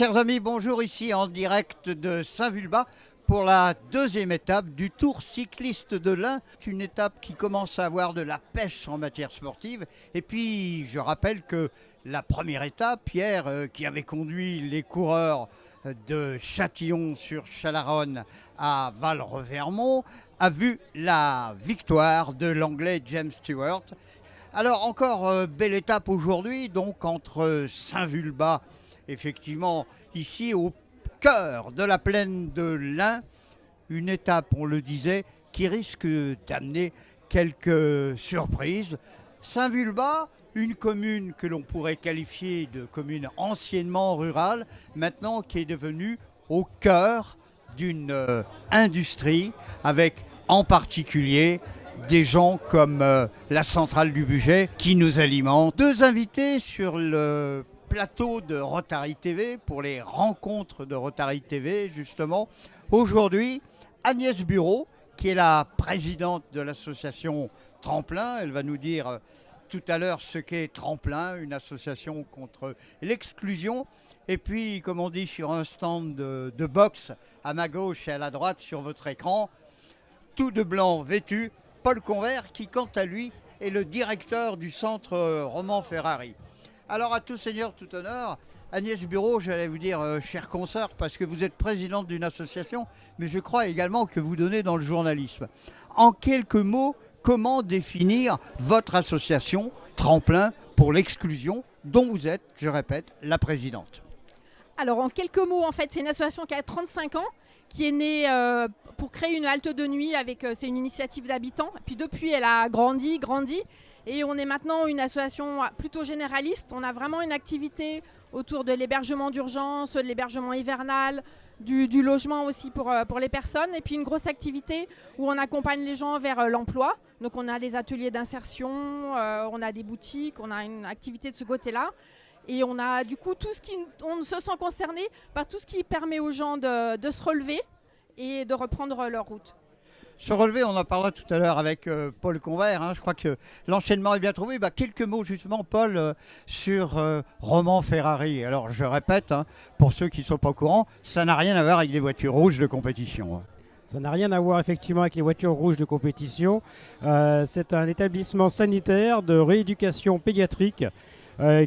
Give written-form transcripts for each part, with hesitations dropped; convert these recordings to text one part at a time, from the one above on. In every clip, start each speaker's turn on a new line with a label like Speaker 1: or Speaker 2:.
Speaker 1: chers amis, bonjour, ici en direct de Saint-Vulbas pour la deuxième étape du Tour cycliste de l'Ain. Une étape qui commence à avoir de la pêche en matière sportive. Et puis, je rappelle que la première étape, Pierre, qui avait conduit les coureurs de Châtillon-sur-Chalaronne à Val-Revermont, a vu la victoire de l'Anglais James Stewart. Alors, encore belle étape aujourd'hui, donc entre Saint-Vulbas, effectivement, ici au cœur de la plaine de l'Ain, une étape, on le disait, qui risque d'amener quelques surprises. Saint-Vulbas, une commune que l'on pourrait qualifier de commune anciennement rurale, maintenant qui est devenue au cœur d'une industrie, avec en particulier des gens comme la centrale du Bugey qui nous alimente. Deux invités sur le plateau de Rotary TV pour les rencontres de Rotary TV, justement. Aujourd'hui, Agnès Bureau, qui est la présidente de l'association Tremplin. Elle va nous dire tout à l'heure ce qu'est Tremplin, une association contre l'exclusion. Et puis, comme on dit sur un stand de boxe, à ma gauche et à la droite sur votre écran, tout de blanc vêtu, Paul Convert, qui quant à lui est le directeur du centre Roman Ferrari. Alors à tout seigneur, tout honneur, Agnès Bureau, j'allais vous dire chère consoeur, parce que vous êtes présidente d'une association, mais je crois également que vous donnez dans le journalisme. En quelques mots, comment définir votre association Tremplin pour l'exclusion, dont vous êtes, je répète, la présidente?
Speaker 2: Alors en quelques mots, en fait, c'est une association qui a 35 ans, qui est née pour créer une halte de nuit, c'est une initiative d'habitants. Puis depuis, elle a grandi. Et on est maintenant une association plutôt généraliste. On a vraiment une activité autour de l'hébergement d'urgence, de l'hébergement hivernal, du logement aussi pour les personnes. Et puis une grosse activité où on accompagne les gens vers l'emploi. Donc on a des ateliers d'insertion, on a des boutiques, on a une activité de ce côté-là. Et on a du coup on se sent concerné par tout ce qui permet aux gens de se relever et de reprendre leur route.
Speaker 1: Se relever, on en parlera tout à l'heure avec Paul Convert. Je crois que l'enchaînement est bien trouvé. Quelques mots justement, Paul, sur Roman Ferrari. Alors je répète, pour ceux qui ne sont pas au courant, ça n'a rien à voir avec les voitures rouges de compétition.
Speaker 3: Ça n'a rien à voir effectivement avec les voitures rouges de compétition. C'est un établissement sanitaire de rééducation pédiatrique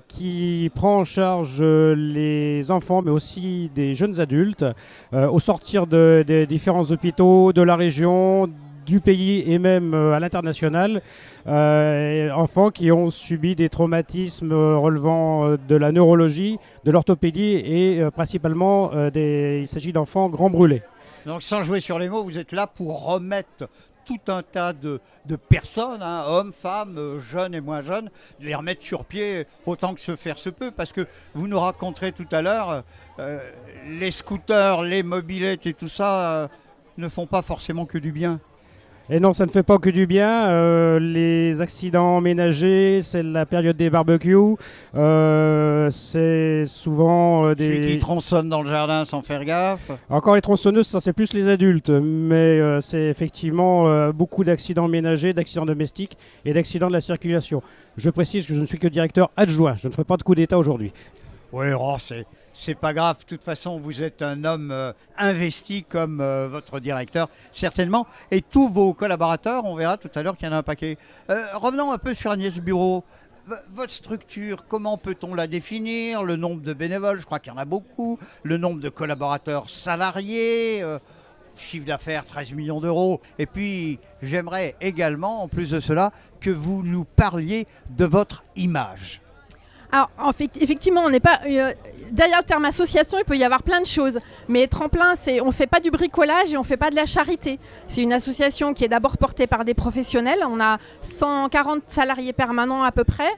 Speaker 3: qui prend en charge les enfants mais aussi des jeunes adultes au sortir des différents hôpitaux de la région, du pays et même à l'international, enfants qui ont subi des traumatismes relevant de la neurologie, de l'orthopédie et principalement il s'agit d'enfants grands brûlés.
Speaker 1: Donc sans jouer sur les mots, vous êtes là pour remettre tout un tas de personnes, hommes, femmes, jeunes et moins jeunes, de les remettre sur pied autant que se faire se peut, parce que vous nous raconterez tout à l'heure, les scooters, les mobylettes et tout ça ne font pas forcément que du bien.
Speaker 3: Et non, ça ne fait pas que du bien. Les accidents ménagers, c'est la période des barbecues. C'est souvent
Speaker 1: Celui qui tronçonne dans le jardin sans faire gaffe.
Speaker 3: Encore les tronçonneuses, ça c'est plus les adultes. Mais c'est effectivement beaucoup d'accidents ménagers, d'accidents domestiques et d'accidents de la circulation. Je précise que je ne suis que directeur adjoint. Je ne ferai pas de coup d'état aujourd'hui.
Speaker 1: Oui, c'est pas grave. De toute façon, vous êtes un homme investi comme votre directeur, certainement. Et tous vos collaborateurs, on verra tout à l'heure qu'il y en a un paquet. Revenons un peu sur Agnès Bureau. Votre structure, comment peut-on la définir? Le nombre de bénévoles, je crois qu'il y en a beaucoup. Le nombre de collaborateurs salariés, chiffre d'affaires 13 millions d'euros. Et puis, j'aimerais également, en plus de cela, que vous nous parliez de votre image.
Speaker 2: Alors, effectivement, on n'est pas derrière le terme association, il peut y avoir plein de choses. Mais Tremplin, on ne fait pas du bricolage et on ne fait pas de la charité. C'est une association qui est d'abord portée par des professionnels. On a 140 salariés permanents à peu près.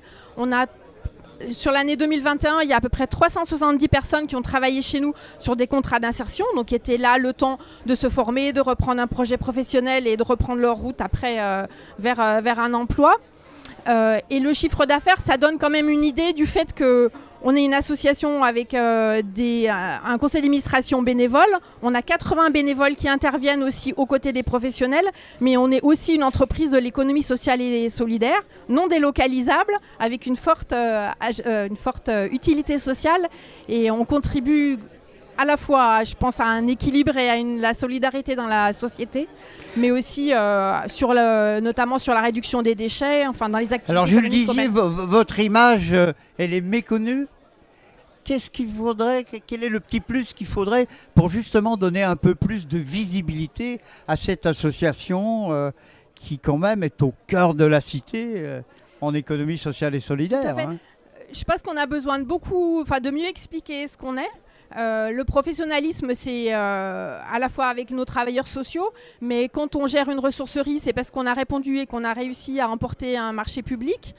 Speaker 2: Sur l'année 2021, il y a à peu près 370 personnes qui ont travaillé chez nous sur des contrats d'insertion, donc qui étaient là le temps de se former, de reprendre un projet professionnel et de reprendre leur route après vers un emploi. Et le chiffre d'affaires, ça donne quand même une idée du fait que on est une association avec un conseil d'administration bénévole. On a 80 bénévoles qui interviennent aussi aux côtés des professionnels, mais on est aussi une entreprise de l'économie sociale et solidaire, non délocalisable, avec une forte utilité sociale. Et on contribue à la fois, je pense, à un équilibre et à la solidarité dans la société, mais aussi notamment sur la réduction des déchets, enfin dans les activités.
Speaker 1: Alors je le disais, votre image, elle est méconnue. Qu'est-ce qu'il faudrait, quel est le petit plus qu'il faudrait pour justement donner un peu plus de visibilité à cette association qui quand même est au cœur de la cité en économie sociale et solidaire.
Speaker 2: Tout à fait. Je pense qu'on a besoin de mieux expliquer ce qu'on est. Le professionnalisme, c'est à la fois avec nos travailleurs sociaux, mais quand on gère une ressourcerie, c'est parce qu'on a répondu et qu'on a réussi à emporter un marché public.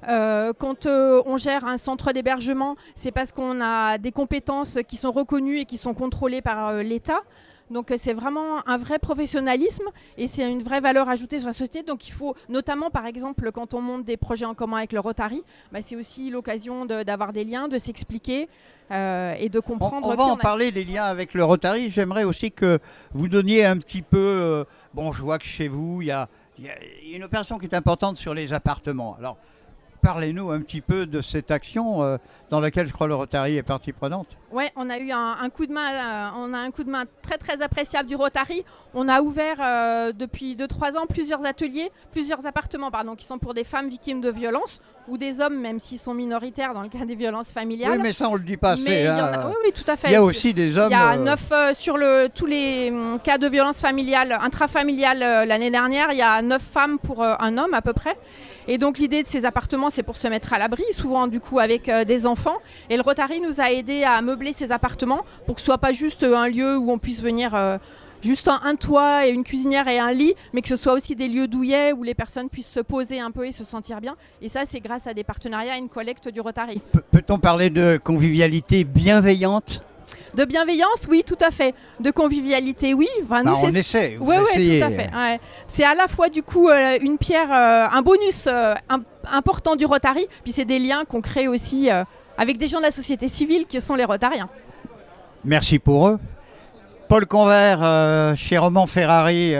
Speaker 2: Quand on gère un centre d'hébergement, c'est parce qu'on a des compétences qui sont reconnues et qui sont contrôlées par l'État. Donc c'est vraiment un vrai professionnalisme et c'est une vraie valeur ajoutée sur la société. Donc il faut, notamment par exemple, quand on monte des projets en commun avec le Rotary, c'est aussi l'occasion d'avoir des liens, de s'expliquer et de comprendre.
Speaker 1: On va en parler des liens avec le Rotary. J'aimerais aussi que vous donniez un petit peu... je vois que chez vous, il y a une opération qui est importante sur les appartements. Alors, parlez-nous un petit peu de cette action dans laquelle je crois le Rotary est partie prenante.
Speaker 2: Oui, on a eu un coup de main, un coup de main très très appréciable du Rotary. On a ouvert depuis 2-3 ans plusieurs ateliers, plusieurs appartements qui sont pour des femmes victimes de violences ou des hommes, même s'ils sont minoritaires dans le cas des violences familiales.
Speaker 1: Oui, mais ça on le dit pas assez.
Speaker 2: Oui, tout à fait.
Speaker 1: Il y a aussi des hommes.
Speaker 2: Il y a 9 sur tous les cas de violences familiales, intrafamiliales l'année dernière. Il y a 9 femmes pour un homme à peu près. Et donc l'idée de ces appartements, c'est pour se mettre à l'abri, souvent du coup avec des enfants. Et le Rotary nous a aidé à meubler ces appartements pour que ce soit pas juste un lieu où on puisse venir juste un toit et une cuisinière et un lit, mais que ce soit aussi des lieux douillets où les personnes puissent se poser un peu et se sentir bien. Et ça, c'est grâce à des partenariats et une collecte du Rotary.
Speaker 1: Peut-on parler de convivialité bienveillante ?
Speaker 2: De bienveillance, oui, tout à fait. De convivialité, oui.
Speaker 1: Enfin, nous, on essaie.
Speaker 2: Oui, tout à fait. Ouais. C'est à la fois du coup une pierre, un bonus important du Rotary, puis c'est des liens qu'on crée aussi avec des gens de la société civile qui sont les Rotariens.
Speaker 1: Merci pour eux. Paul Convert, chez Roman Ferrari,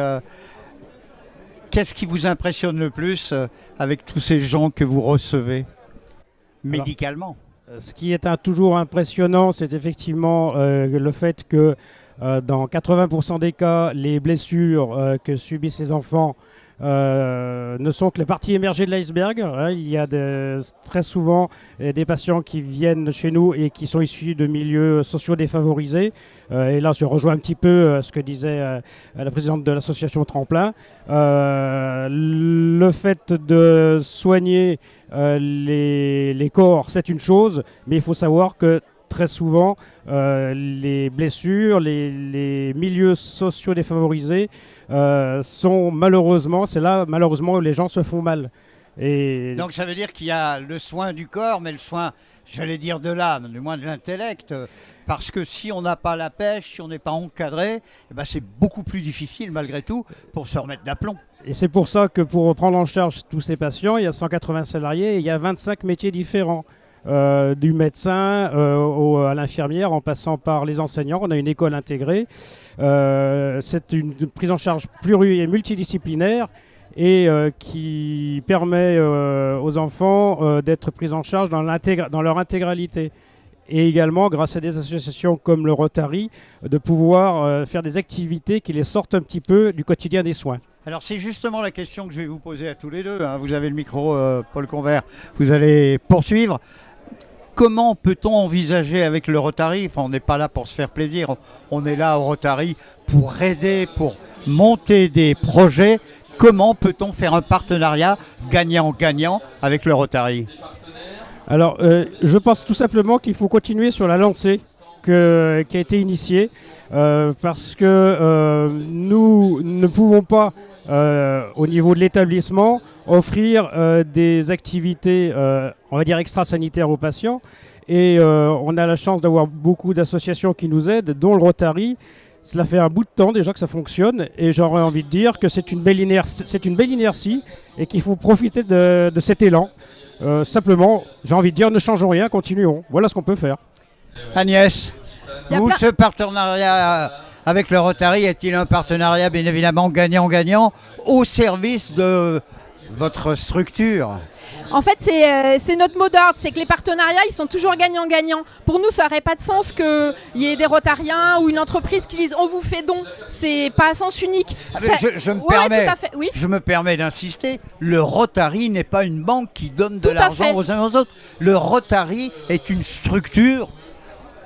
Speaker 1: qu'est-ce qui vous impressionne le plus avec tous ces gens que vous recevez médicalement ?
Speaker 3: Ce qui est toujours impressionnant, c'est effectivement le fait que dans 80% des cas, les blessures que subissent ces enfants ne sont que les parties émergées de l'iceberg. Il y a très souvent des patients qui viennent chez nous et qui sont issus de milieux sociaux défavorisés. Et là, je rejoins un petit peu ce que disait la présidente de l'association Tremplin. Le fait de soigner les corps, c'est une chose, mais il faut savoir que très souvent, les blessures, les milieux sociaux défavorisés sont malheureusement, c'est là malheureusement où les gens se font mal. Et
Speaker 1: donc ça veut dire qu'il y a le soin du corps, mais le soin, j'allais dire de l'âme, du moins de l'intellect, parce que si on n'a pas la pêche, si on n'est pas encadré, c'est beaucoup plus difficile malgré tout pour se remettre d'aplomb.
Speaker 3: Et c'est pour ça que pour prendre en charge tous ces patients, il y a 180 salariés et il y a 25 métiers différents. Du médecin à l'infirmière en passant par les enseignants. On a une école intégrée. C'est une prise en charge pluri- et multidisciplinaire et qui permet aux enfants d'être pris en charge dans leur intégralité. Et également, grâce à des associations comme le Rotary, de pouvoir faire des activités qui les sortent un petit peu du quotidien des soins.
Speaker 1: Alors c'est justement la question que je vais vous poser à tous les deux. Vous avez le micro, Paul Convert. Vous allez poursuivre. Comment peut-on envisager avec le Rotary, on n'est pas là pour se faire plaisir, on est là au Rotary pour aider, pour monter des projets. Comment peut-on faire un partenariat gagnant-gagnant avec le Rotary ?
Speaker 3: Alors, je pense tout simplement qu'il faut continuer sur la lancée qui a été initiée parce que nous ne pouvons pas, au niveau de l'établissement, offrir des activités, on va dire, extra-sanitaires aux patients. Et on a la chance d'avoir beaucoup d'associations qui nous aident, dont le Rotary. Cela fait un bout de temps déjà que ça fonctionne et j'aurais envie de dire que c'est une belle inertie et qu'il faut profiter de cet élan. Simplement, j'ai envie de dire, ne changeons rien, continuons. Voilà ce qu'on peut faire.
Speaker 1: Agnès, ce partenariat avec le Rotary est-il un partenariat bien évidemment gagnant-gagnant au service de votre structure?
Speaker 2: En fait, c'est notre mot d'ordre, c'est que les partenariats, ils sont toujours gagnants-gagnants. Pour nous, ça n'aurait pas de sens qu'il y ait des Rotariens ou une entreprise qui disent « on vous fait don ». C'est pas à sens unique.
Speaker 1: Je me permets d'insister, le Rotary n'est pas une banque qui donne de l'argent aux uns aux autres. Le Rotary est une structure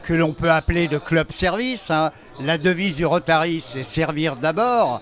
Speaker 1: que l'on peut appeler de club-service. La devise du Rotary, c'est servir d'abord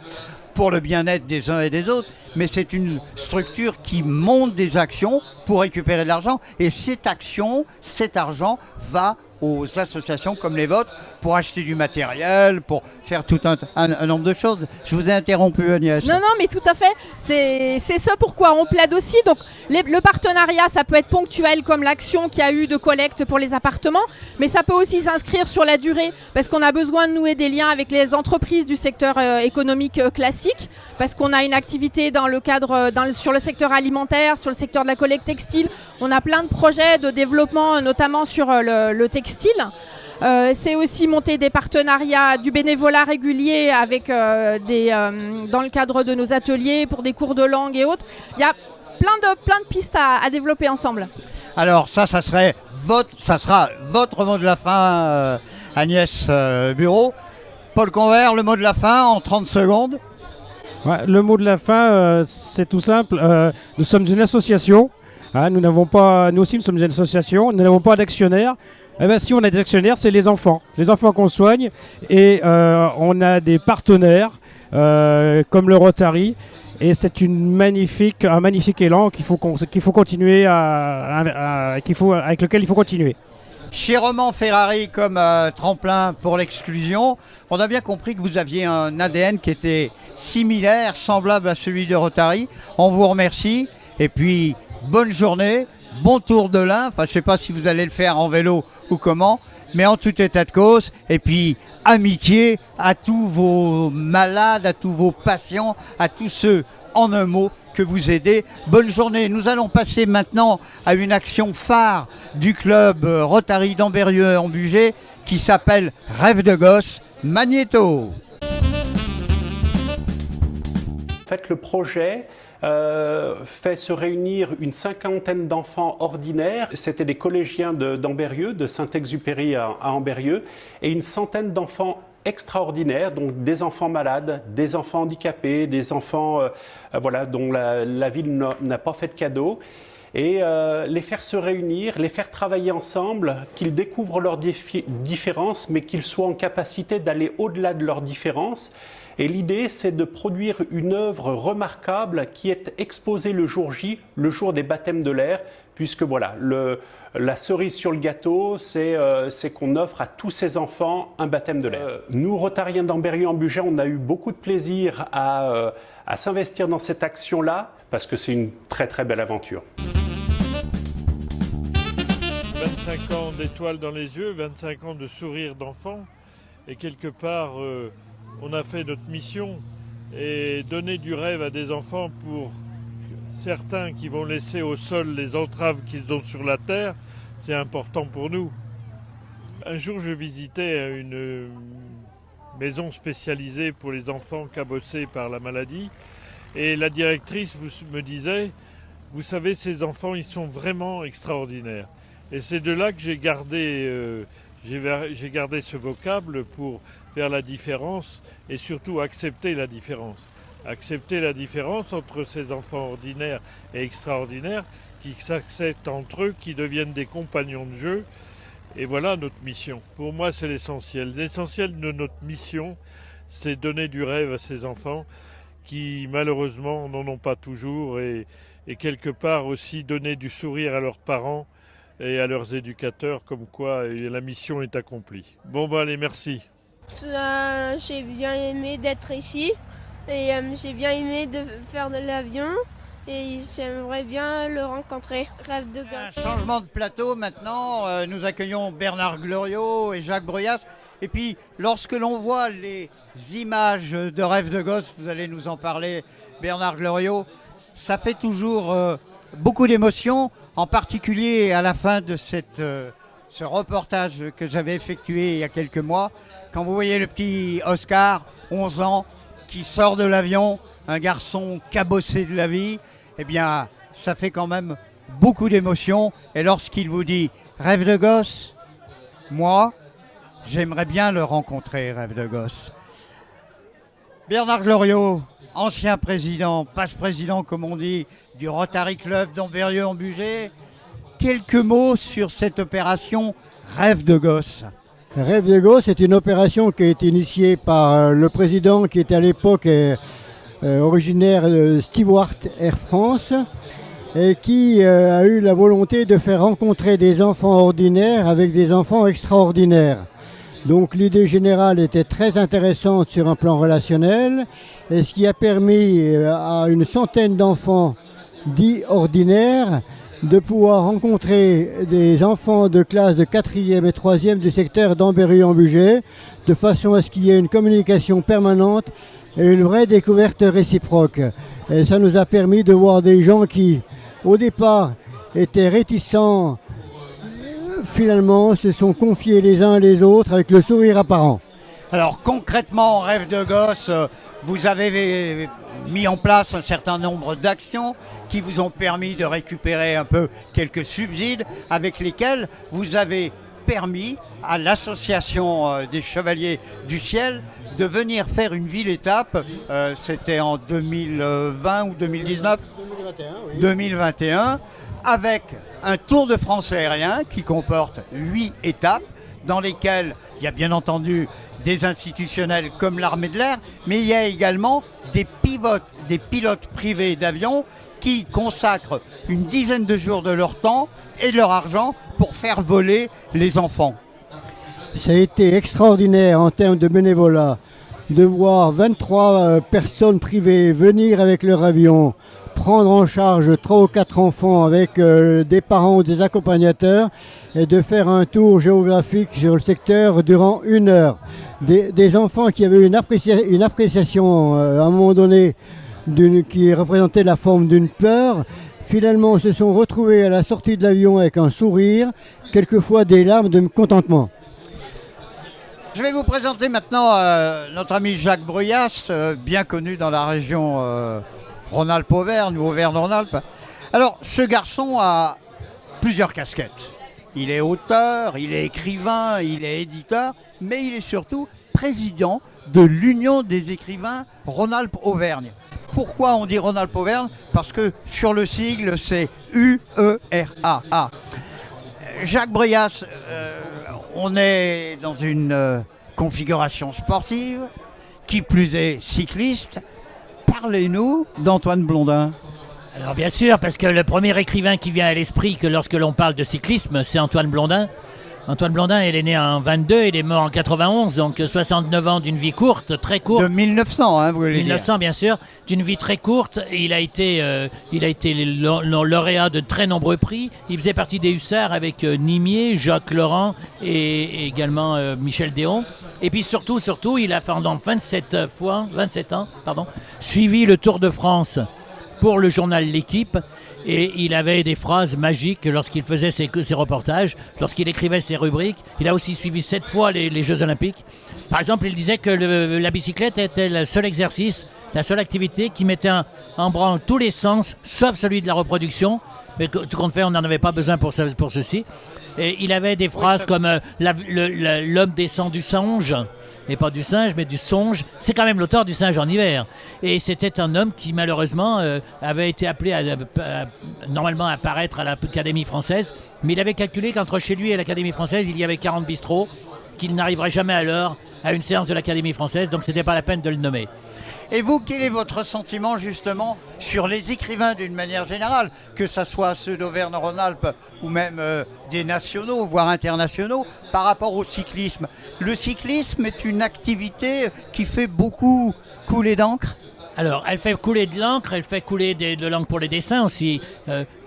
Speaker 1: pour le bien-être des uns et des autres, mais c'est une structure qui monte des actions pour récupérer de l'argent, et cette action, cet argent va aux associations comme les vôtres pour acheter du matériel, pour faire tout un nombre de choses. Je vous ai interrompu, Agnès.
Speaker 2: Non, mais tout à fait. C'est ce pourquoi on plaide aussi. Donc, le partenariat, ça peut être ponctuel comme l'action qu'il y a eu de collecte pour les appartements, mais ça peut aussi s'inscrire sur la durée parce qu'on a besoin de nouer des liens avec les entreprises du secteur économique classique, parce qu'on a une activité dans le cadre, sur le secteur alimentaire, sur le secteur de la collecte textile. On a plein de projets de développement, notamment sur le textile. C'est aussi monter des partenariats, du bénévolat régulier avec dans le cadre de nos ateliers pour des cours de langue et autres. Il y a plein de pistes à développer ensemble.
Speaker 1: Alors ça sera votre mot de la fin, Agnès Bureau. Paul Convert, le mot de la fin en 30 secondes.
Speaker 3: Ouais, le mot de la fin, c'est tout simple. Nous sommes une association. Nous aussi, nous sommes une association. Nous n'avons pas d'actionnaires. Eh ben, si on a des actionnaires, c'est les enfants qu'on soigne, et on a des partenaires comme le Rotary, et c'est un magnifique élan qu'il faut continuer avec lequel il faut continuer.
Speaker 1: Chez Roman Ferrari comme tremplin pour l'exclusion, on a bien compris que vous aviez un ADN qui était similaire, semblable à celui de Rotary. On vous remercie et puis bonne journée. Bon tour de l'Ain, je ne sais pas si vous allez le faire en vélo ou comment, mais en tout état de cause, et puis amitié à tous vos malades, à tous vos patients, à tous ceux, en un mot, que vous aidez. Bonne journée. Nous allons passer maintenant à une action phare du club Rotary d'Ambérieu en Bugey qui s'appelle Rêve de gosse, Magnéto.
Speaker 4: En fait, le projet fait se réunir une cinquantaine d'enfants ordinaires. C'était des collégiens d'Ambérieu, de Saint-Exupéry à Ambérieu, et une centaine d'enfants extraordinaires, donc des enfants malades, des enfants handicapés, des enfants dont la ville n'a pas fait de cadeau. Et les faire se réunir, les faire travailler ensemble, qu'ils découvrent leurs différences, mais qu'ils soient en capacité d'aller au-delà de leurs différences. Et l'idée, c'est de produire une œuvre remarquable qui est exposée le jour J, le jour des baptêmes de l'air, puisque voilà, la cerise sur le gâteau, c'est qu'on offre à tous ces enfants un baptême de l'air. Nous, Rotariens d'Ambérieu en Bugey, on a eu beaucoup de plaisir à s'investir dans cette action-là, parce que c'est une très très belle aventure.
Speaker 5: 25 ans d'étoiles dans les yeux, 25 ans de sourire d'enfant, et quelque part... on a fait notre mission et donner du rêve à des enfants pour certains qui vont laisser au sol les entraves qu'ils ont sur la terre, c'est important pour nous. Un jour, je visitais une maison spécialisée pour les enfants cabossés par la maladie et la directrice me disait « Vous savez, ces enfants, ils sont vraiment extraordinaires ». Et c'est de là que j'ai gardé ce vocable pour faire la différence et surtout accepter la différence. Accepter la différence entre ces enfants ordinaires et extraordinaires qui s'acceptent entre eux, qui deviennent des compagnons de jeu. Et voilà notre mission. Pour moi, c'est l'essentiel. L'essentiel de notre mission, c'est donner du rêve à ces enfants qui, malheureusement, n'en ont pas toujours et quelque part aussi donner du sourire à leurs parents et à leurs éducateurs, comme quoi la mission est accomplie. Bon, allez, merci.
Speaker 6: J'ai bien aimé d'être ici et j'ai bien aimé de faire de l'avion et j'aimerais bien le rencontrer. Rêve de gosse.
Speaker 1: Un changement de plateau maintenant, nous accueillons Bernard Gloriot et Jacques Breuillas Et puis, lorsque l'on voit les images de Rêve de gosse, vous allez nous en parler, Bernard Gloriot, ça fait toujours beaucoup d'émotions, en particulier à la fin de ce reportage que j'avais effectué il y a quelques mois, quand vous voyez le petit Oscar, 11 ans, qui sort de l'avion, un garçon cabossé de la vie, eh bien, ça fait quand même beaucoup d'émotions. Et lorsqu'il vous dit « Rêve de gosse », moi, j'aimerais bien le rencontrer, Rêve de gosse. Bernard Gloriot, ancien président, passe-président comme on dit, du Rotary Club d'Ambérieu-en-Bugey. Quelques mots sur cette opération Rêve de gosse.
Speaker 7: Rêve de gosse est une opération qui a été initiée par le président qui était à l'époque originaire de Stewart Air France et qui a eu la volonté de faire rencontrer des enfants ordinaires avec des enfants extraordinaires. Donc l'idée générale était très intéressante sur un plan relationnel et ce qui a permis à une centaine d'enfants dits ordinaires de pouvoir rencontrer des enfants de classe de 4e et 3e du secteur d'Ambérieu-en-Bugey de façon à ce qu'il y ait une communication permanente et une vraie découverte réciproque. Et ça nous a permis de voir des gens qui, au départ, étaient réticents, finalement se sont confiés les uns les autres avec le sourire apparent.
Speaker 1: Alors concrètement, Rêve de gosse, vous avez mis en place un certain nombre d'actions qui vous ont permis de récupérer un peu quelques subsides avec lesquels vous avez permis à l'association des Chevaliers du Ciel de venir faire une ville-étape. C'était en 2020 ou 2019 2021, avec un Tour de France aérien qui comporte 8 étapes dans lesquelles il y a bien entendu des institutionnels comme l'armée de l'air, mais il y a également des pilotes privés d'avions qui consacrent une dizaine de jours de leur temps et de leur argent pour faire voler les enfants.
Speaker 7: Ça a été extraordinaire en termes de bénévolat de voir 23 personnes privées venir avec leur avion, prendre en charge 3 ou 4 enfants avec des parents ou des accompagnateurs et de faire un tour géographique sur le secteur durant 1 heure. Des enfants qui avaient une appréciation à un moment donné qui représentait la forme d'une peur, finalement se sont retrouvés à la sortie de l'avion avec un sourire, quelquefois des larmes de contentement.
Speaker 1: Je vais vous présenter maintenant notre ami Jacques Bruyas, bien connu dans la région Rhône-Alpes-Auvergne ou Auvergne-Rhône-Alpes. Alors, ce garçon a plusieurs casquettes. Il est auteur, il est écrivain, il est éditeur, mais il est surtout président de l'Union des écrivains Rhône-Alpes-Auvergne. Pourquoi on dit Rhône-Alpes-Auvergne ? Parce que sur le sigle, c'est UERAA. Jacques Bruyas, on est dans une configuration sportive, qui plus est cycliste. Parlez-nous d'Antoine Blondin.
Speaker 8: Alors bien sûr, parce que le premier écrivain qui vient à l'esprit que lorsque l'on parle de cyclisme, c'est Antoine Blondin. Antoine Blondin, il est né en 22, il est mort en 91, donc 69 ans d'une vie courte, très courte.
Speaker 1: De 1900, hein, vous voulez
Speaker 8: 1900,
Speaker 1: dire.
Speaker 8: bien sûr, d'une vie très courte. Il a été lauréat de très nombreux prix. Il faisait partie des Hussards avec Nimier, Jacques Laurent et également Michel Déon. Et puis surtout, il a pendant 27 ans, suivi le Tour de France pour le journal L'Équipe. Et il avait des phrases magiques lorsqu'il faisait ses reportages, lorsqu'il écrivait ses rubriques. Il a aussi suivi 7 fois les Jeux Olympiques. Par exemple, il disait que la bicyclette était le seul exercice, la seule activité qui mettait en branle tous les sens, sauf celui de la reproduction. Mais tout compte fait, on n'en avait pas besoin pour ceci. Et il avait des phrases comme l'homme descend du songe. Et pas du singe, mais du songe. C'est quand même l'auteur du Singe en hiver. Et c'était un homme qui, malheureusement, avait été appelé normalement à apparaître à l'Académie française. Mais il avait calculé qu'entre chez lui et l'Académie française, il y avait 40 bistrots, qu'il n'arriverait jamais à l'heure à une séance de l'Académie française. Donc, c'était pas la peine de le nommer.
Speaker 1: Et vous, quel est votre sentiment justement sur les écrivains d'une manière générale, que ce soit ceux d'Auvergne-Rhône-Alpes ou même des nationaux, voire internationaux, par rapport au cyclisme ? Le cyclisme est une activité qui fait beaucoup couler d'encre ?
Speaker 8: Alors, elle fait couler de l'encre, elle fait couler de l'encre pour les dessins aussi.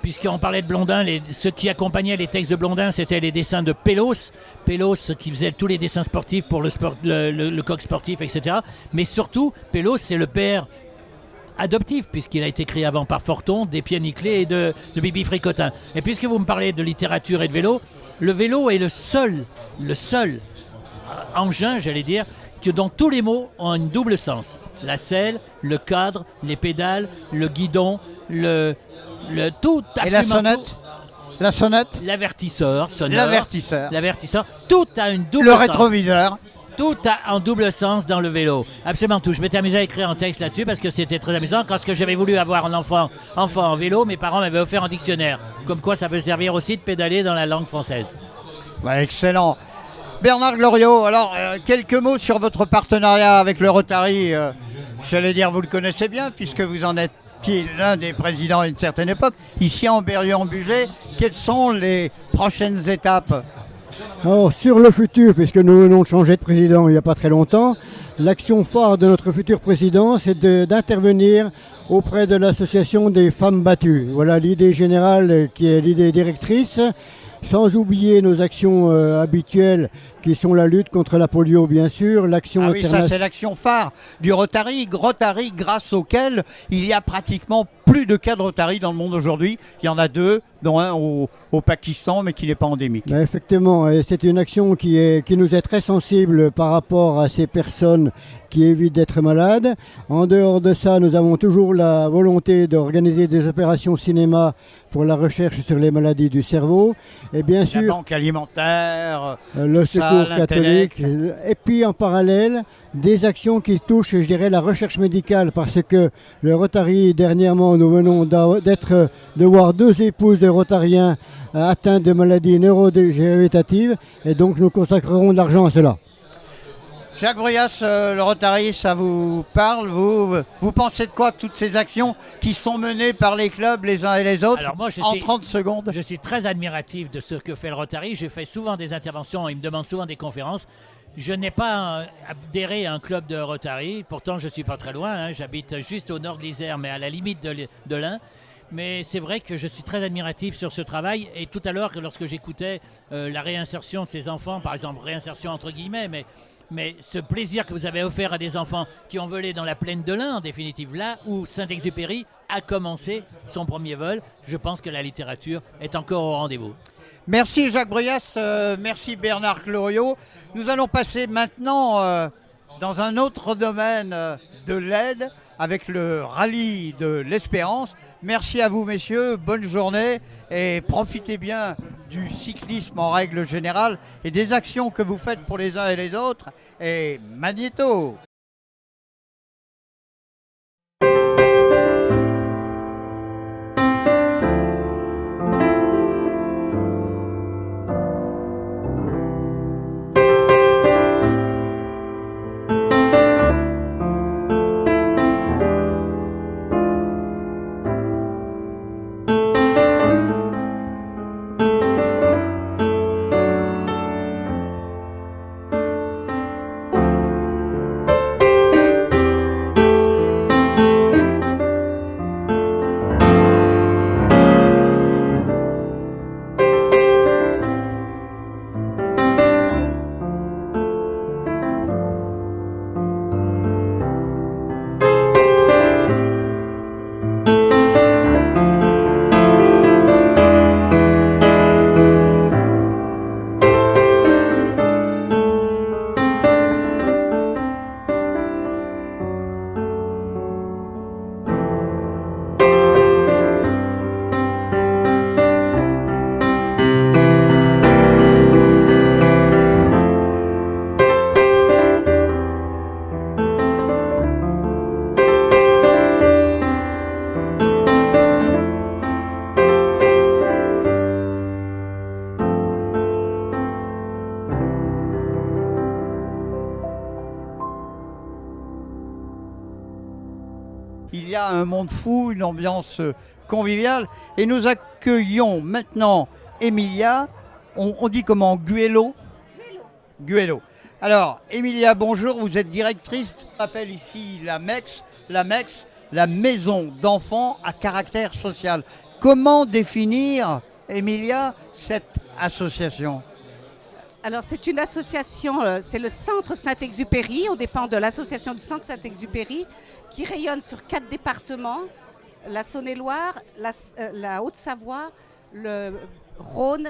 Speaker 8: Puisqu'on parlait de Blondin, ceux qui accompagnaient les textes de Blondin, c'était les dessins de Pélos. Pélos qui faisait tous les dessins sportifs pour le coq sportif, etc. Mais surtout, Pélos, c'est le père adoptif, puisqu'il a été créé avant par Forton, des Pieds Nickelés et de Bibi Fricotin. Et puisque vous me parlez de littérature et de vélo, le vélo est le seul engin, j'allais dire, dont tous les mots ont un double sens. La selle, le cadre, les pédales, le guidon, le tout.
Speaker 1: Et la sonnette
Speaker 8: tout.
Speaker 1: La sonnette
Speaker 8: L'avertisseur sonore.
Speaker 1: L'avertisseur.
Speaker 8: Tout a une double
Speaker 1: Le
Speaker 8: sens.
Speaker 1: rétroviseur.
Speaker 8: Tout a un double sens dans le vélo. Absolument tout. Je m'étais amusé à écrire un texte là-dessus parce que c'était très amusant. Quand j'avais voulu avoir un enfant en vélo, mes parents m'avaient offert un dictionnaire. Comme quoi ça peut servir aussi de pédaler dans la langue française.
Speaker 1: Ouais, excellent. Bernard Gloriot, alors quelques mots sur votre partenariat avec le Rotary. J'allais dire, vous le connaissez bien puisque vous en êtes l'un des présidents à une certaine époque. Ici en Berrieux-en-Bugey, quelles sont les prochaines étapes?
Speaker 7: Alors, sur le futur, puisque nous venons de changer de président il n'y a pas très longtemps, l'action phare de notre futur président, c'est d'intervenir auprès de l'association des femmes battues. Voilà l'idée générale qui est l'idée directrice, sans oublier nos actions habituelles qui sont la lutte contre la polio, bien sûr, l'action
Speaker 1: Ah oui, ça c'est l'action phare du Rotary, grâce auquel il y a pratiquement plus de cas de Rotary dans le monde aujourd'hui. Il y en a 2, dont un au Pakistan, mais qui n'est pas endémique.
Speaker 7: Mais effectivement, et c'est une action qui nous est très sensible par rapport à ces personnes qui évitent d'être malades. En dehors de ça, nous avons toujours la volonté d'organiser des opérations cinéma pour la recherche sur les maladies du cerveau. Et bien sûr,
Speaker 1: la banque alimentaire,
Speaker 7: le secours catholique. Et puis en parallèle, des actions qui touchent, je dirais, la recherche médicale, parce que le Rotary, dernièrement, nous venons de voir 2 épouses de Rotariens atteints de maladies neurodégénératatives, et donc nous consacrerons de l'argent à cela.
Speaker 1: Jacques Bruyas, le Rotary, ça vous parle? Vous pensez de quoi, toutes ces actions qui sont menées par les clubs les uns et les autres?
Speaker 8: Alors moi,
Speaker 1: en 30 secondes?
Speaker 8: Je suis très admiratif de ce que fait le Rotary. J'ai fait souvent des interventions, ils me demandent souvent des conférences. Je n'ai pas adhéré à un club de Rotary, pourtant je ne suis pas très loin, hein. J'habite juste au nord de l'Isère, mais à la limite de l'Ain. Mais c'est vrai que je suis très admiratif sur ce travail. Et tout à l'heure, lorsque j'écoutais la réinsertion de ces enfants, par exemple, réinsertion entre guillemets, mais ce plaisir que vous avez offert à des enfants qui ont volé dans la plaine de l'Ain, en définitive, là où Saint-Exupéry a commencé son premier vol, je pense que la littérature est encore au rendez-vous.
Speaker 1: Merci Jacques Bruyas, merci Bernard Gloriot. Nous allons passer maintenant dans un autre domaine de l'aide avec le rallye de l'Espérance. Merci à vous messieurs, bonne journée et profitez bien du cyclisme en règle générale et des actions que vous faites pour les uns et les autres. Et Magnéto! Il y a un monde fou, une ambiance conviviale. Et nous accueillons maintenant Emilia. On dit comment? Guello? Guello. Alors, Emilia, bonjour. Vous êtes directrice, on appelle ici la MEX, la MEX, la maison d'enfants à caractère social. Comment définir, Emilia, cette association ?
Speaker 9: Alors c'est une association, c'est le Centre Saint-Exupéry, on dépend de l'association du Centre Saint-Exupéry qui rayonne sur 4 départements, la Saône-et-Loire, la Haute-Savoie, le Rhône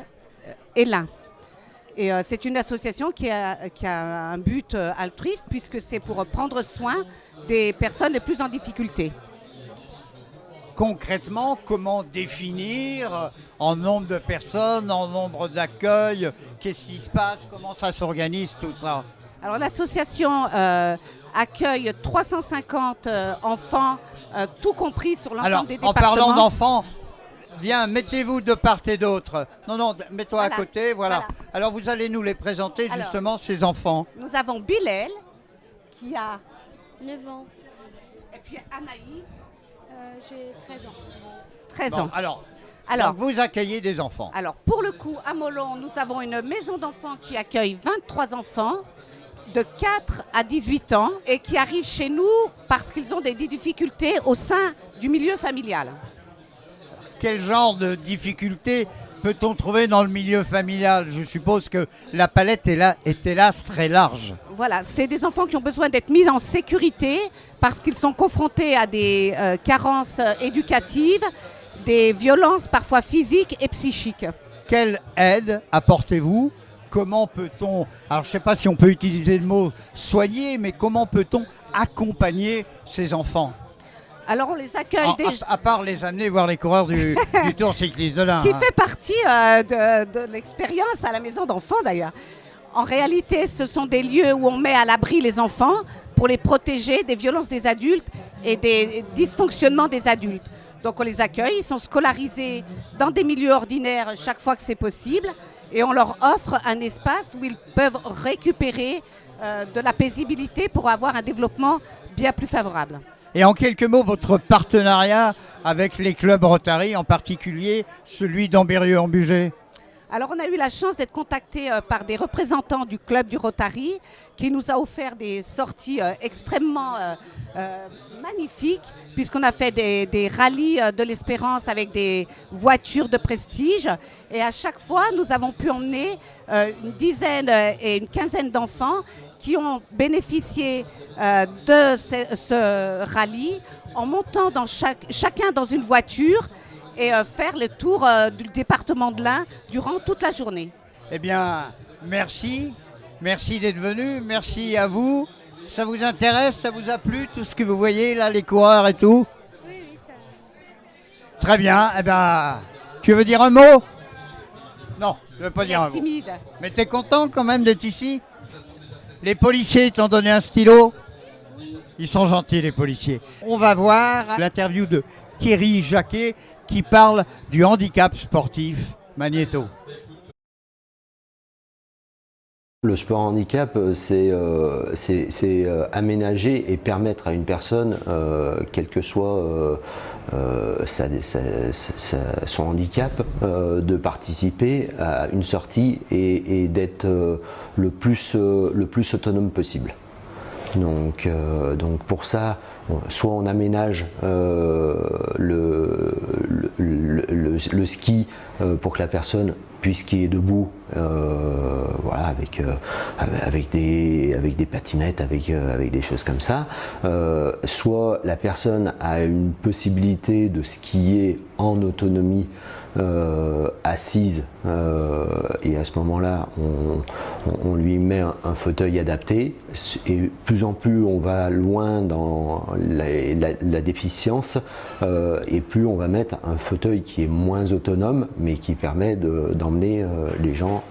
Speaker 9: et l'Ain. Et c'est une association qui a un but altruiste puisque c'est pour prendre soin des personnes les plus en difficulté.
Speaker 1: Concrètement, comment définir en nombre de personnes, en nombre d'accueils, qu'est-ce qui se passe, comment ça s'organise tout ça?
Speaker 9: Alors l'association accueille 350 enfants, tout compris sur l'ensemble des départements.
Speaker 1: En parlant d'enfants, viens, mettez-vous de part et d'autre. Non, mets-toi à côté, voilà. Alors vous allez nous les présenter justement, ces enfants.
Speaker 9: Nous avons Bilal, qui a
Speaker 6: 9 ans.
Speaker 9: Et puis Anaïs.
Speaker 6: J'ai 13 ans.
Speaker 9: 13 ans.
Speaker 1: Alors, donc vous accueillez des enfants.
Speaker 9: Alors, pour le coup, à Mollon, nous avons une maison d'enfants qui accueille 23 enfants de 4 à 18 ans et qui arrivent chez nous parce qu'ils ont des difficultés au sein du milieu familial.
Speaker 1: Quel genre de difficultés peut-on trouver dans le milieu familial? Je suppose que la palette est hélas très large.
Speaker 9: Voilà, c'est des enfants qui ont besoin d'être mis en sécurité parce qu'ils sont confrontés à des carences éducatives, des violences parfois physiques et psychiques.
Speaker 1: Quelle aide apportez-vous? Comment peut-on, alors je ne sais pas si on peut utiliser le mot soigner, mais comment peut-on accompagner ces enfants?
Speaker 9: Alors on les accueille déjà.
Speaker 1: À part les amener voir les coureurs du Tour cycliste de l'Ain.
Speaker 9: Ce qui fait partie de l'expérience à la maison d'enfants d'ailleurs. En réalité, ce sont des lieux où on met à l'abri les enfants pour les protéger des violences des adultes et des dysfonctionnements des adultes. Donc on les accueille, ils sont scolarisés dans des milieux ordinaires chaque fois que c'est possible et on leur offre un espace où ils peuvent récupérer de la paisibilité pour avoir un développement bien plus favorable.
Speaker 1: Et en quelques mots, votre partenariat avec les clubs Rotary, en particulier celui d'Ambérieu-en-Bugey?
Speaker 9: Alors on a eu la chance d'être contacté par des représentants du club du Rotary qui nous a offert des sorties extrêmement magnifiques puisqu'on a fait des rallyes de l'espérance avec des voitures de prestige et à chaque fois nous avons pu emmener une dizaine et une quinzaine d'enfants qui ont bénéficié de ce rallye en montant chacun dans une voiture et faire le tour du département de l'Ain durant toute la journée.
Speaker 1: Eh bien, merci d'être venu, merci à vous. Ça vous intéresse, ça vous a plu, tout ce que vous voyez là, les coureurs et tout?
Speaker 6: Oui, ça m'intéresse.
Speaker 1: Très bien, eh bien, tu veux dire un mot? Non, je ne veux pas dire un mot.
Speaker 9: Timide.
Speaker 1: Mais tu es content quand même d'être ici? Les policiers t'ont donné un stylo?
Speaker 6: Oui.
Speaker 1: Ils sont gentils, les policiers. On va voir l'interview de Thierry Jacquet qui parle du handicap sportif Magnéto.
Speaker 10: Le sport handicap, c'est aménager et permettre à une personne, quel que soit son handicap, de participer à une sortie et d'être le plus autonome possible. Donc pour ça, soit on aménage le ski pour que la personne puisse skier debout, voilà, avec des patinettes, avec des choses comme ça. Soit la personne a une possibilité de skier en autonomie, assise, et à ce moment-là on lui met un fauteuil adapté, et plus en plus on va loin dans la déficience, et plus on va mettre un fauteuil qui est moins autonome mais qui permet d'emmener les gens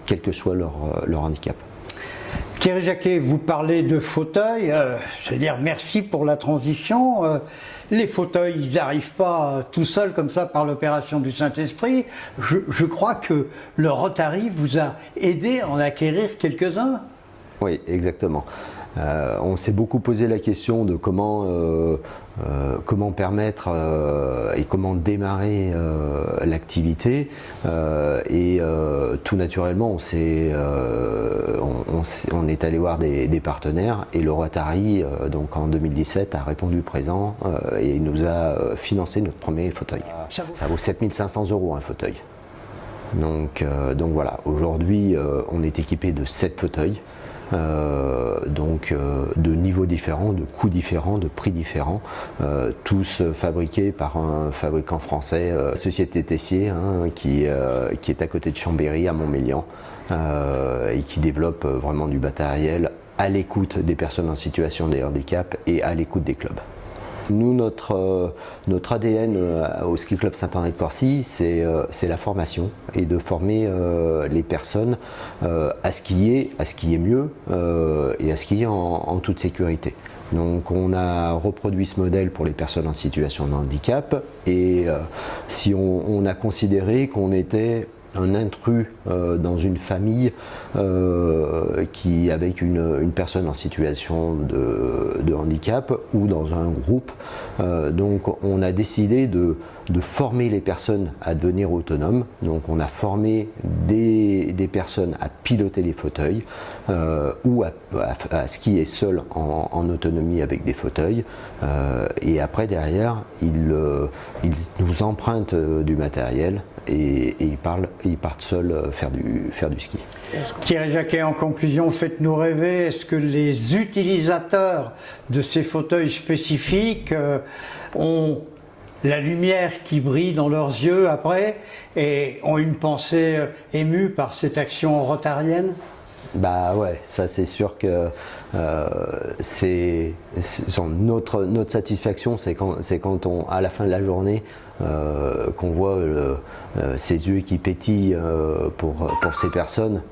Speaker 10: quel que soit leur handicap.
Speaker 11: Thierry Jacquet, vous parlez de fauteuil, je veux dire merci pour la transition. Les fauteuils, ils n'arrivent pas tout seuls comme ça par l'opération du Saint-Esprit. Je crois que le Rotary vous a aidé à en acquérir quelques-uns.
Speaker 10: Oui, exactement. On s'est beaucoup posé la question de comment permettre et comment démarrer l'activité. Tout naturellement, on est allé voir des partenaires et le Rotary, donc en 2017, a répondu présent et nous a financé notre premier fauteuil. Ça vaut 7 500 € un fauteuil. Donc voilà, aujourd'hui on est équipé de 7 fauteuils. De niveaux différents, de coûts différents, de prix différents, tous fabriqués par un fabricant français, Société Tessier, qui est à côté de Chambéry, à Montmélian, et qui développe vraiment du matériel à l'écoute des personnes en situation de handicap et à l'écoute des clubs. Nous, notre ADN au Ski Club Saint-André-de-Corcy, c'est la formation et de former les personnes à skier mieux et à skier en toute sécurité. Donc on a reproduit ce modèle pour les personnes en situation de handicap et si on a considéré qu'on était un intrus dans une famille avec une personne en situation de handicap ou dans un groupe. Donc on a décidé de former les personnes à devenir autonomes. Donc on a formé des personnes à piloter les fauteuils ou à skier seul en autonomie avec des fauteuils. Et après derrière, ils nous empruntent du matériel et ils partent seuls faire du ski.
Speaker 11: Thierry Jacquet, en conclusion, faites-nous rêver. Est-ce que les utilisateurs de ces fauteuils spécifiques ont la lumière qui brille dans leurs yeux après et ont une pensée émue par cette action rotarienne?
Speaker 10: Bah ouais, ça c'est sûr que notre satisfaction, c'est quand à la fin de la journée, qu'on voit ces yeux qui pétillent pour ces personnes,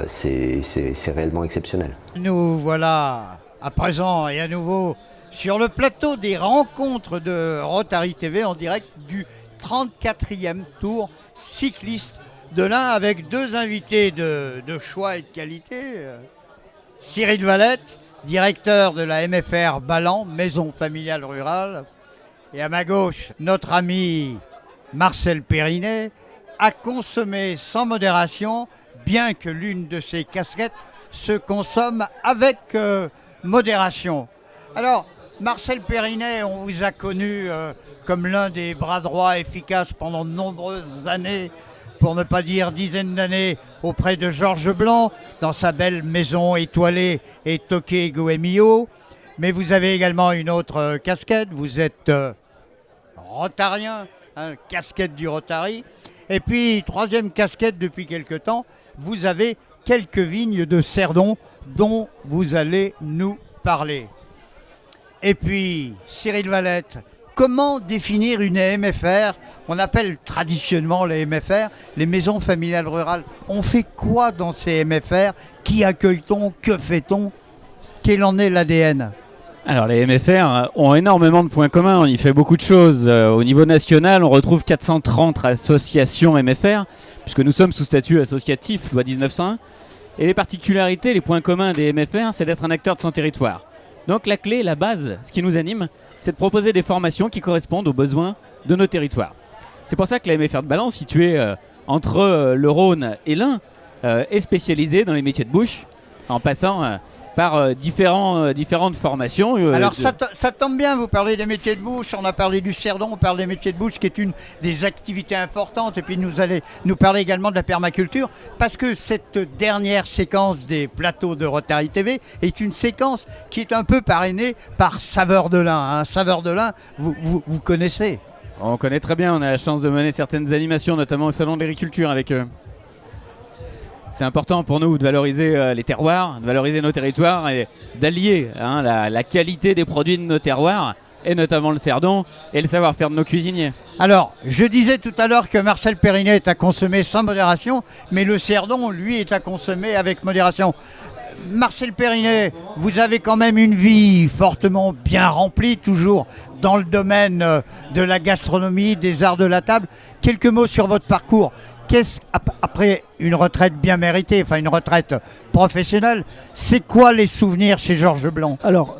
Speaker 10: c'est réellement exceptionnel.
Speaker 1: Nous voilà à présent et à nouveau sur le plateau des rencontres de Rotary TV en direct du 34e tour cycliste de l'Ain avec deux invités de choix et de qualité. Cyril Valette, directeur de la MFR Ballan, Maison Familiale Rurale. Et à ma gauche, notre ami Marcel Périnet a consommé sans modération, bien que l'une de ses casquettes se consomme avec modération. Alors, Marcel Périnet, on vous a connu comme l'un des bras droits efficaces pendant de nombreuses années, pour ne pas dire dizaines d'années, auprès de Georges Blanc, dans sa belle maison étoilée et toquée Goemio. Mais vous avez également une autre casquette, vous êtes rotarien, casquette du Rotary. Et puis, troisième casquette depuis quelque temps, vous avez quelques vignes de Cerdon dont vous allez nous parler. Et puis, Cyril Valette, comment définir une MFR? On appelle traditionnellement les MFR les maisons familiales rurales. On fait quoi dans ces MFR? Qui accueille-t-on? Que fait-on? Quel en est l'ADN?
Speaker 12: Alors les MFR ont énormément de points communs, on y fait beaucoup de choses. Au niveau national, on retrouve 430 associations MFR, puisque nous sommes sous statut associatif, loi 1901. Et les particularités, les points communs des MFR, c'est d'être un acteur de son territoire. Donc la clé, la base, ce qui nous anime, c'est de proposer des formations qui correspondent aux besoins de nos territoires. C'est pour ça que la MFR de Ballan, située entre le Rhône et l'Ain, est spécialisée dans les métiers de bouche, en passant par différentes formations.
Speaker 1: Alors ça tombe bien, vous parlez des métiers de bouche, on a parlé du Cerdon, on parle des métiers de bouche qui est une des activités importantes, et puis vous allez nous parler également de la permaculture, parce que cette dernière séquence des plateaux de Rotary TV est une séquence qui est un peu parrainée par Saveurs de l'Ain. Saveurs de l'Ain, vous connaissez?
Speaker 12: On connaît très bien, on a la chance de mener certaines animations, notamment au Salon de l'Agriculture avec eux. C'est important pour nous de valoriser les terroirs, de valoriser nos territoires et d'allier la qualité des produits de nos terroirs, et notamment le Cerdon, et le savoir-faire de nos cuisiniers.
Speaker 1: Alors, je disais tout à l'heure que Marcel Périnet est à consommer sans modération, mais le Cerdon, lui, est à consommer avec modération. Marcel Périnet, vous avez quand même une vie fortement bien remplie, toujours dans le domaine de la gastronomie, des arts de la table. Quelques mots sur votre parcours. Après une retraite bien méritée, enfin une retraite professionnelle, c'est quoi les souvenirs chez Georges Blanc?
Speaker 13: Alors,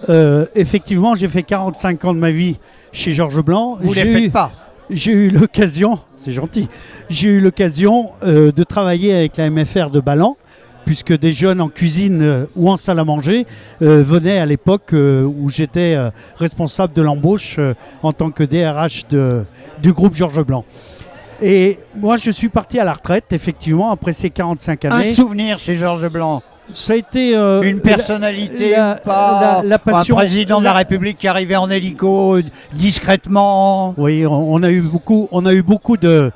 Speaker 13: effectivement, j'ai fait 45 ans de ma vie chez Georges Blanc.
Speaker 1: Vous ne les faites pas?
Speaker 13: J'ai eu l'occasion, c'est gentil, j'ai eu l'occasion de travailler avec la MFR de Ballan, puisque des jeunes en cuisine ou en salle à manger venaient à l'époque où j'étais responsable de l'embauche en tant que DRH du groupe Georges Blanc. Et moi, je suis parti à la retraite, effectivement, après ces 45 années.
Speaker 1: Un souvenir chez Georges Blanc?
Speaker 13: Ça a été
Speaker 1: une personnalité, la passion, un président de la République qui arrivait en hélico discrètement.
Speaker 13: Oui, on a eu beaucoup de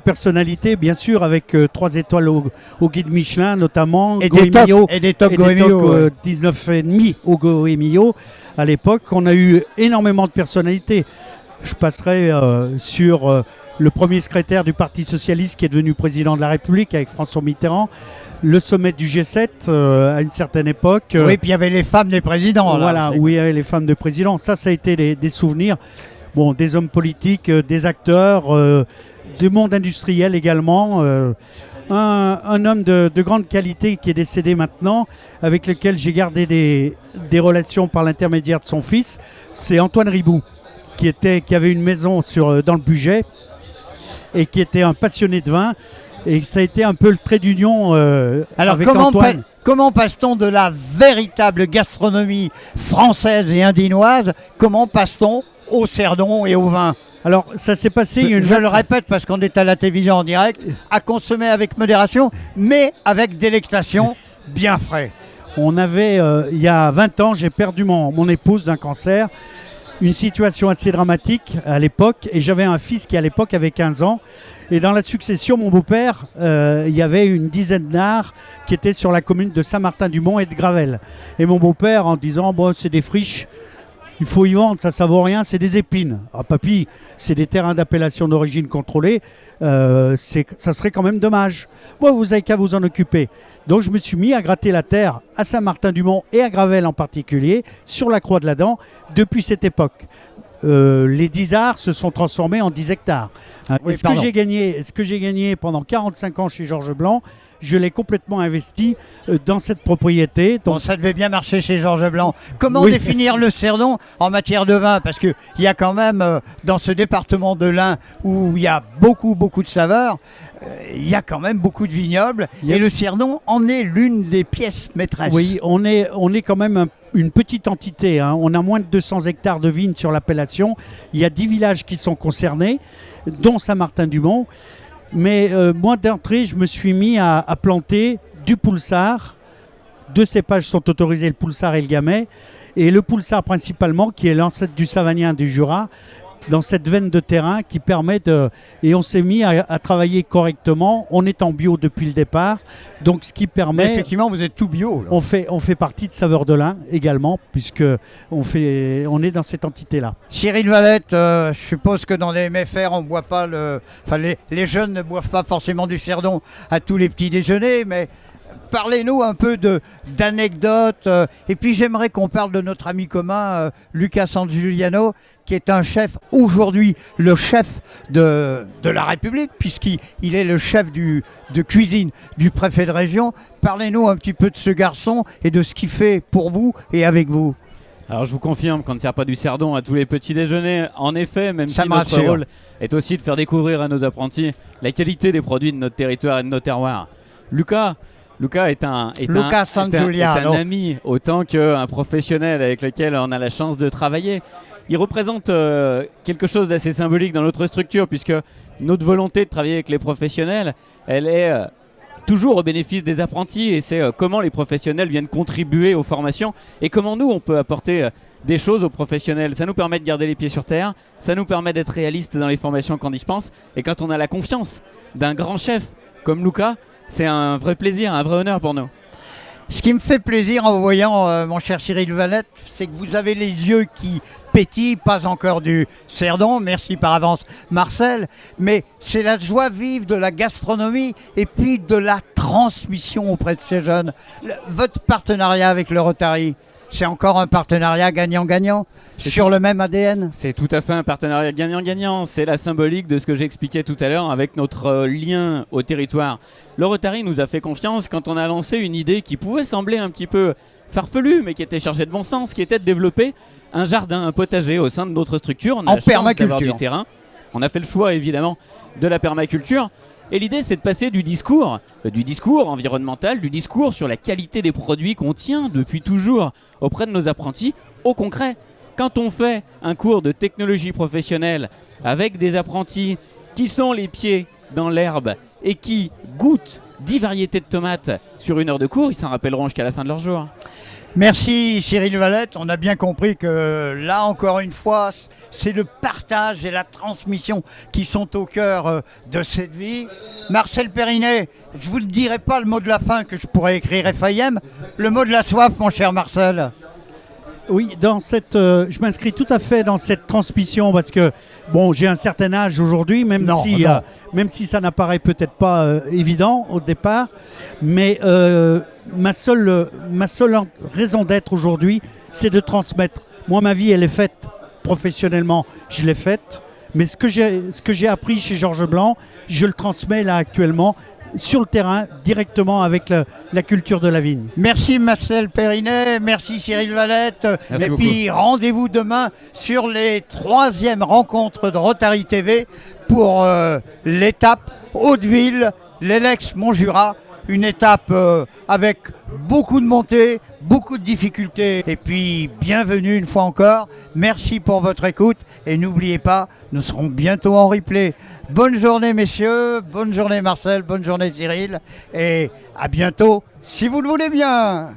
Speaker 13: personnalités, bien sûr, avec 3 étoiles au guide Michelin, notamment.
Speaker 1: Et des top Goemio.
Speaker 13: 19,5 au Goemio. À l'époque, on a eu énormément de personnalités. Je passerai sur le premier secrétaire du Parti Socialiste qui est devenu président de la République avec François Mitterrand. Le sommet du G7 à une certaine époque.
Speaker 1: Oui, puis il y avait les femmes des présidents.
Speaker 13: Voilà, oui, il y avait les femmes des présidents. Ça a été des souvenirs. Bon, des hommes politiques, des acteurs, du monde industriel également. Un homme de grande qualité qui est décédé maintenant, avec lequel j'ai gardé des relations par l'intermédiaire de son fils, c'est Antoine Riboud, qui avait une maison dans le Bugey et qui était un passionné de vin. Et ça a été un peu le trait d'union avec Antoine.
Speaker 1: Comment passe-t-on de la véritable gastronomie française et indinoise, comment passe-t-on au cerdon et au vin?
Speaker 13: Alors, ça s'est passé...
Speaker 1: Je le répète parce qu'on est à la télévision en direct, à consommer avec modération, mais avec délectation, bien frais.
Speaker 13: On avait, il y a 20 ans, j'ai perdu mon épouse d'un cancer. Une situation assez dramatique à l'époque, et j'avais un fils qui à l'époque avait 15 ans. Et dans la succession, mon beau-père, il y avait une dizaine d'arts qui étaient sur la commune de Saint-Martin-du-Mont et de Gravel. Et mon beau-père, en disant, bon, c'est des friches, il faut y vendre, ça vaut rien, c'est des épines. Ah papy, c'est des terrains d'appellation d'origine contrôlée, ça serait quand même dommage. Bon, vous avez qu'à vous en occuper. Donc je me suis mis à gratter la terre à Saint-Martin-du-Mont et à Gravel en particulier, sur la Croix de l'Adam, depuis cette époque. Les 10 arts se sont transformés en 10 hectares. Oui, ce que j'ai gagné pendant 45 ans chez Georges Blanc, je l'ai complètement investi dans cette propriété.
Speaker 1: Donc... Bon, ça devait bien marcher chez Georges Blanc. Comment définir le cerdon en matière de vin? Parce qu'il y a quand même, dans ce département de l'Ain, où il y a beaucoup de saveurs, il y a quand même beaucoup de vignobles. Et le cerdon en est l'une des pièces maîtresses.
Speaker 13: Oui, on est quand même une petite entité. Hein. On a moins de 200 hectares de vignes sur l'appellation. Il y a 10 villages qui sont concernés, dont Saint-Martin-du-Mont. Mais moi d'entrée, je me suis mis à planter du poulsard. 2 cépages sont autorisés, le poulsard et le gamay. Et le poulsard principalement, qui est l'ancêtre du savagnin du Jura, dans cette veine de terrain qui permet de... Et on s'est mis à travailler correctement. On est en bio depuis le départ. Donc ce qui permet...
Speaker 1: Mais effectivement, vous êtes tout bio. Là.
Speaker 13: On fait partie de Saveurs de l'Ain également, puisque on est dans cette entité-là.
Speaker 1: Cyril Valette, je suppose que dans les MFR, on boit pas les jeunes ne boivent pas forcément du cerdon à tous les petits déjeuners, mais... Parlez-nous un peu d'anecdotes. Et puis j'aimerais qu'on parle de notre ami commun, Luca Sangiuliano, qui est un chef, aujourd'hui le chef de la République, puisqu'il est le chef de cuisine du préfet de région. Parlez-nous un petit peu de ce garçon et de ce qu'il fait pour vous et avec vous.
Speaker 12: Alors je vous confirme qu'on ne sert pas du cerdon à tous les petits déjeuners. En effet, même si notre rôle est aussi de faire découvrir à nos apprentis la qualité des produits de notre territoire et de nos terroirs. Luca est un ami autant qu'un professionnel avec lequel on a la chance de travailler. Il représente quelque chose d'assez symbolique dans notre structure, puisque notre volonté de travailler avec les professionnels, elle est toujours au bénéfice des apprentis, et c'est comment les professionnels viennent contribuer aux formations et comment nous on peut apporter des choses aux professionnels. Ça nous permet de garder les pieds sur terre, ça nous permet d'être réalistes dans les formations qu'on dispense, et quand on a la confiance d'un grand chef comme Luca, c'est un vrai plaisir, un vrai honneur pour nous.
Speaker 1: Ce qui me fait plaisir en vous voyant, mon cher Cyril Valette, c'est que vous avez les yeux qui pétillent, pas encore du cerdon, merci par avance Marcel, mais c'est la joie vive de la gastronomie et puis de la transmission auprès de ces jeunes. Votre partenariat avec le Rotary, c'est encore un partenariat gagnant-gagnant sur le même ADN.
Speaker 12: C'est tout à fait un partenariat gagnant-gagnant. C'est la symbolique de ce que j'expliquais tout à l'heure avec notre lien au territoire. Le Rotary nous a fait confiance quand on a lancé une idée qui pouvait sembler un petit peu farfelue, mais qui était chargée de bon sens, qui était de développer un jardin, un potager au sein de notre structure. On a
Speaker 1: En
Speaker 12: la chance d'avoir
Speaker 1: permaculture.
Speaker 12: du terrain. On a fait le choix évidemment de la permaculture. Et l'idée, c'est de passer du discours environnemental, du discours sur la qualité des produits qu'on tient depuis toujours auprès de nos apprentis, au concret. Quand on fait un cours de technologie professionnelle avec des apprentis qui sont les pieds dans l'herbe et qui goûtent 10 variétés de tomates sur 1 heure de cours, ils s'en rappelleront jusqu'à la fin de leur jour.
Speaker 1: Merci Cyril Valette, on a bien compris que là encore une fois c'est le partage et la transmission qui sont au cœur de cette vie. Marcel Périnet, je vous ne dirai pas le mot de la fin que je pourrais écrire FAIM, le mot de la soif mon cher Marcel.
Speaker 13: Oui, je m'inscris tout à fait dans cette transmission parce que bon, j'ai un certain âge aujourd'hui, même si ça n'apparaît peut-être pas évident au départ, mais ma seule raison d'être aujourd'hui, c'est de transmettre. Moi, ma vie, elle est faite professionnellement, je l'ai faite, mais ce que j'ai appris chez Georges Blanc, je le transmets là actuellement sur le terrain, directement avec la culture de la vigne.
Speaker 1: Merci Marcel Périnet, merci Cyril Valette.
Speaker 12: Merci
Speaker 1: et
Speaker 12: beaucoup.
Speaker 1: puis rendez-vous demain sur les 3e rencontres de Rotary TV pour l'étape Hauteville, l'Elex-Montjura. Une étape avec beaucoup de montées, beaucoup de difficultés. Et puis, bienvenue une fois encore. Merci pour votre écoute. Et n'oubliez pas, nous serons bientôt en replay. Bonne journée, messieurs. Bonne journée, Marcel. Bonne journée, Cyril. Et à bientôt, si vous le voulez bien.